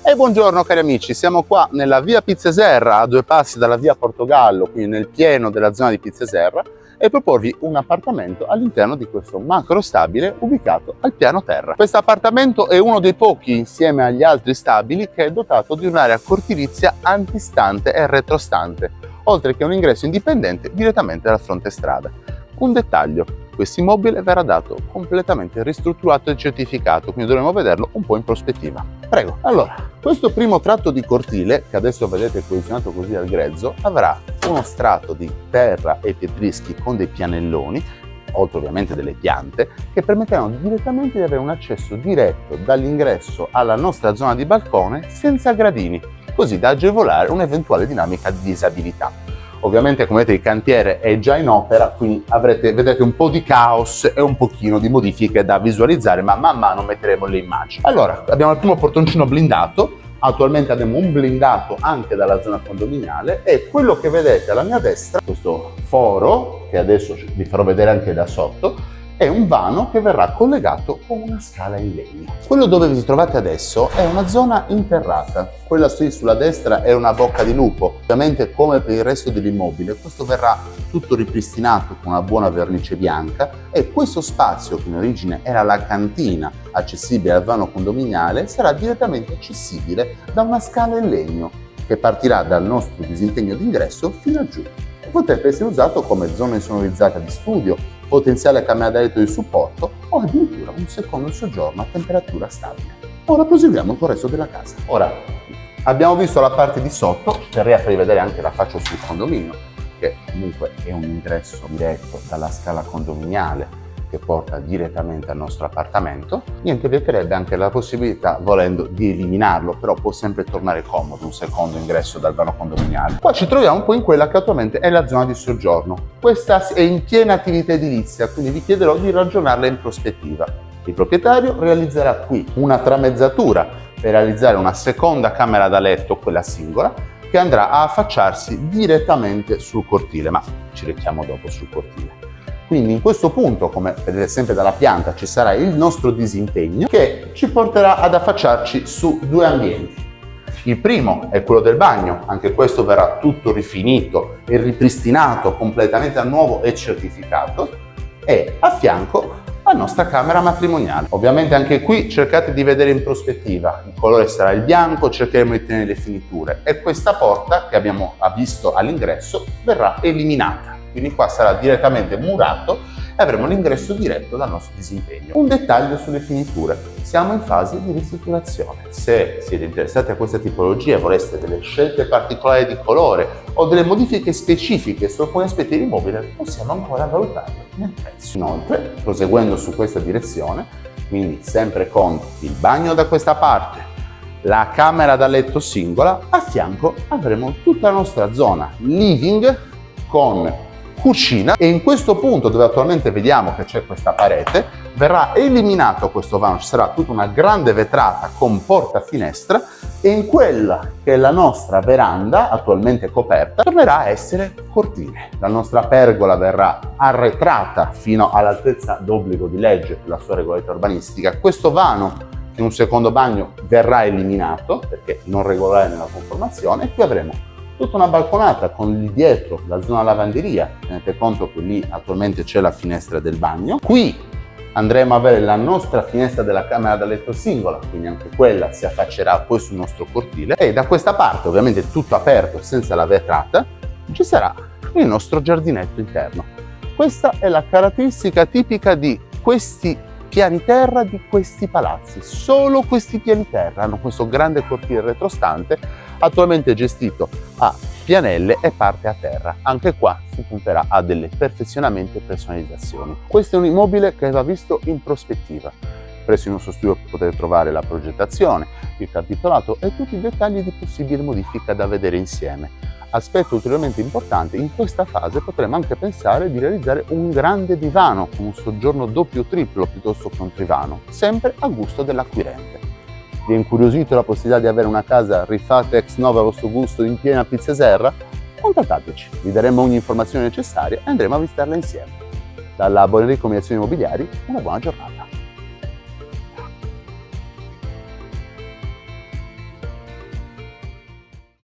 E buongiorno cari amici, siamo qua nella via Pizzia Serra, a 2 passi dalla via Portogallo, quindi nel pieno della zona di Pizzia Serra, e proporvi un appartamento all'interno di questo macro stabile ubicato al piano terra. Questo appartamento è uno dei pochi, insieme agli altri stabili, che è dotato di un'area cortilizia antistante e retrostante, oltre che un ingresso indipendente direttamente dal fronte strada. Un dettaglio: questo immobile verrà dato completamente ristrutturato e certificato, quindi dovremo vederlo un po' in prospettiva. Prego. Allora, questo primo tratto di cortile, che adesso vedete posizionato così al grezzo, avrà uno strato di terra e pietrischi con dei pianelloni, oltre ovviamente delle piante, che permetteranno direttamente di avere un accesso diretto dall'ingresso alla nostra zona di balcone senza gradini, così da agevolare un'eventuale dinamica di disabilità. Ovviamente, come vedete, il cantiere è già in opera, quindi vedrete un po' di caos e un pochino di modifiche da visualizzare, ma man mano metteremo le immagini. Allora, abbiamo il primo portoncino blindato. Attualmente abbiamo un blindato anche dalla zona condominiale, e quello che vedete alla mia destra, questo foro, che adesso vi farò vedere anche da sotto, è un vano che verrà collegato con una scala in legno. Quello dove vi trovate adesso è una zona interrata. Quella sulla destra è una bocca di lupo. Ovviamente, come per il resto dell'immobile, questo verrà tutto ripristinato con una buona vernice bianca, e questo spazio, che in origine era la cantina accessibile al vano condominiale, sarà direttamente accessibile da una scala in legno che partirà dal nostro disimpegno d'ingresso fino a giù. Potrebbe essere usato come zona insonorizzata di studio, potenziale camera da letto di supporto o addirittura un secondo soggiorno a temperatura stabile. Ora proseguiamo col resto della casa. Ora, abbiamo visto la parte di sotto, terrei a farvi vedere anche la faccia sul condominio, che comunque è un ingresso diretto dalla scala condominiale che porta direttamente al nostro appartamento. Niente vieterebbe anche la possibilità, volendo, di eliminarlo, però può sempre tornare comodo un secondo ingresso dal vano condominiale. Qua ci troviamo un po' in quella che attualmente è la zona di soggiorno. Questa è in piena attività edilizia, quindi vi chiederò di ragionarla in prospettiva. Il proprietario realizzerà qui una tramezzatura per realizzare una seconda camera da letto, quella singola, che andrà a affacciarsi direttamente sul cortile, ma ci richiamo dopo sul cortile. Quindi in questo punto, come vedete sempre dalla pianta, ci sarà il nostro disimpegno che ci porterà ad affacciarci su 2 ambienti. Il primo è quello del bagno, anche questo verrà tutto rifinito e ripristinato completamente a nuovo e certificato, e a fianco la nostra camera matrimoniale. Ovviamente anche qui cercate di vedere in prospettiva, il colore sarà il bianco, cercheremo di tenere le finiture, e questa porta che abbiamo visto all'ingresso verrà eliminata. Quindi qua sarà direttamente murato e avremo l'ingresso diretto dal nostro disimpegno. Un dettaglio sulle finiture: siamo in fase di ristrutturazione. Se siete interessati a questa tipologia e vorreste delle scelte particolari di colore o delle modifiche specifiche su alcuni aspetti dell'immobile, possiamo ancora valutarlo nel prezzo. Inoltre, proseguendo su questa direzione, quindi sempre con il bagno da questa parte, la camera da letto singola, a fianco avremo tutta la nostra zona living con cucina, e in questo punto, dove attualmente vediamo che c'è questa parete, verrà eliminato questo vano, ci sarà tutta una grande vetrata con porta finestra, e in quella che è la nostra veranda, attualmente coperta, tornerà a essere cortile. La nostra pergola verrà arretrata fino all'altezza d'obbligo di legge per la sua regolarità urbanistica. Questo vano in un secondo bagno verrà eliminato perché non regolare nella conformazione, e qui avremo tutta una balconata con lì dietro la zona lavanderia. Tenete conto che lì attualmente c'è la finestra del bagno. Qui andremo a avere la nostra finestra della camera da letto singola, quindi anche quella si affaccerà poi sul nostro cortile, e da questa parte, ovviamente tutto aperto senza la vetrata, ci sarà il nostro giardinetto interno. Questa è la caratteristica tipica di questi piani terra, di questi palazzi. Solo questi piani terra hanno questo grande cortile retrostante, attualmente gestito a pianelle e parte a terra. Anche qua si punterà a delle perfezionamenti e personalizzazioni. Questo è un immobile che va visto in prospettiva. Presso il nostro studio potete trovare la progettazione, il capitolato e tutti i dettagli di possibile modifica da vedere insieme. Aspetto ulteriormente importante: in questa fase potremo anche pensare di realizzare un grande divano con un soggiorno doppio o triplo piuttosto che un trivano, sempre a gusto dell'acquirente. Vi è incuriosito la possibilità di avere una casa rifatta ex novo a vostro gusto in piena Pizzia Serra? Contattateci, vi daremo ogni informazione necessaria e andremo a visitarla insieme. Dalla Bonenrico Combinazioni Immobiliari, una buona giornata.